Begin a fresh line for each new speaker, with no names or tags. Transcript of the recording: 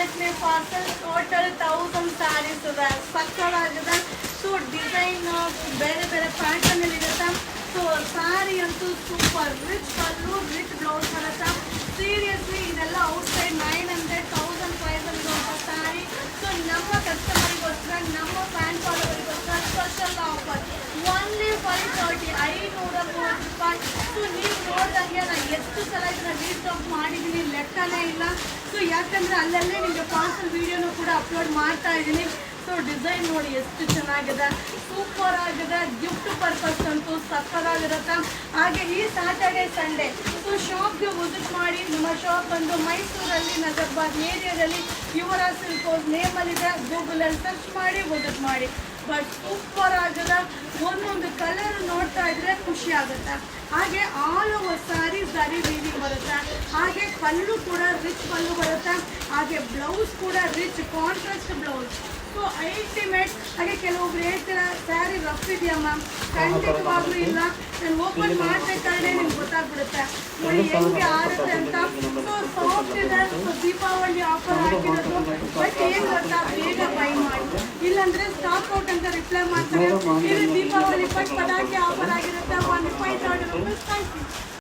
Seriously parcel total 1000 saris ಇದೆ. ಸಕ್ಕತ್ತಾಗಿದೆ. So design ಬೇರೆ ಬೇರೆ ಪ್ಯಾಟರ್ನ್ ಅಲ್ಲಿ ಇರುತ್ತೆ. ಸೊ ಸ್ಯಾರಿ ಅಂತೂ ಸೂಪರ್ ರಿಚ್ ಪಲ್ಲು ರಿಚ್ ಬ್ಲೌಸ್ ಬರುತ್ತೆ. ಸೀರಿಯಸ್ಲಿ ಇದೆಲ್ಲ ಔಟ್ಸೈಡ್ 900 1500 ಇರುವಂಥ ಸ್ಯಾರಿ. ಸೊ ನಮ್ಮ ಕಸ್ಟಮರಿಗೋಸ್ಕರ ನಮ್ಮ ಫ್ಯಾನ್ ಫಾಲೋವರಿಗೋಸ್ಕರ ಸ್ಪೆಷಲ್ ಆಫರ್ ಓನ್ಲಿ 530 530 ರೂಪಾಯಿ. ಸೊ ನೀವು ನೋಡಿದಂಗೆ ನಾನು ಎಷ್ಟು ಸಲ ಇದನ್ನ ರೀಸ್ಟಾಕ್ ಮಾಡಿದ್ದೀನಿ ಲೆಕ್ಕನೇ ಇಲ್ಲ. ಸೊ ಯಾಕಂದರೆ ಅಲ್ಲಲ್ಲೇ ನಿಮಗೆ ಪಾರ್ಸಲ್ ವೀಡಿಯೋನು ಕೂಡ ಅಪ್ಲೋಡ್ ಮಾಡ್ತಾ ಇದ್ದೀನಿ. ಸೊ ಡಿಸೈನ್ ನೋಡಿ ಎಷ್ಟು ಚೆನ್ನಾಗಿದೆ, ಸೂಪರ್ ಆಗಿದೆ. ಗಿಫ್ಟ್ ಪರ್ಪಸ್ ಅಂತೂ ಸಕ್ಕತ್ತಾಗಿರುತ್ತೆ. ಹಾಗೆ ಈ ಸ್ಯಾಟರ್ಡೆ ಸಂಡೇ ಸೊ ಶಾಪ್ಗೆ ವಿಸಿಟ್ ಮಾಡಿ. ನಮ್ಮ ಶಾಪ್ ಬಂದು ಮೈಸೂರಲ್ಲಿ ನಗರ್ಬಾದ್ ಏರಿಯಾದಲ್ಲಿ ಯುವರಾಜ್ ಸಿಲ್ಕ್ ಹೌಸ್ ನೇಮಲ್ಲಿದೆ. ಗೂಗಲಲ್ಲಿ ಸರ್ಚ್ ಮಾಡಿ ವಿಸಿಟ್ ಮಾಡಿ. ಬಟ್ ಸೂಪರ್ ಆಗಿದೆ. ಒಂದೊಂದು ಕಲರ್ ನೋಡ್ತಾ ಇದ್ರೆ ಖುಷಿ ಆಗುತ್ತೆ. ಹಾಗೆ ಆಲ್ ಓವರ್ ಸ್ಯಾರಿ ಝರಿ ವೀವಿಂಗ್ ಬರುತ್ತೆ. ಹಾಗೆ ಪಲ್ಲು ಕೂಡ ರಿಚ್ ಪಲ್ಲು ಬರುತ್ತೆ. ಹಾಗೆ ಬ್ಲೌಸ್ ಕೂಡ rich contrast blouse. So ultimate. ಹಾಗೆ ಕೆಲವೊಬ್ರು ಹೇಳ್ತೀರ ಸ್ಯಾರಿ ರಫ್ ಇದೆಯಾ ಮ್ಯಾಮ್, ಖಂಡಿತವಾಗ್ಲೂ ಇಲ್ಲ. ನಾನು ಓಪನ್ ಮಾಡಬೇಕಾದ್ರೆ ನಿಮ್ಗೆ ಗೊತ್ತಾಗ್ಬಿಡುತ್ತೆ ನೋಡಿ ಹೆಂಗೆ ಆರುತ್ತೆ ಅಂತ. ಸೊ ಸಾಫ್ಟ್ ಇದೆ. ಸೊ ದೀಪಾವಳಿ ಆಫರ್ ಹಾಕಿರೋದು. ಬಟ್ ಏನು ಗೊತ್ತಾ, ಬೇಗ ಬೈ ಮಾಡಿ, ಇಲ್ಲಾಂದ್ರೆ ಸ್ಟಾಕ್ ಔಟ್ ಅಂತ ರಿಪ್ಲೈ ಮಾಡ್ತಾರೆ. ಇದು ದೀಪಾವಳಿ ಪಟಾಕಿ ಆಫರ್ ಆಗಿರುತ್ತೆ. 1530 ರೂಪೀಸ್. Thank you.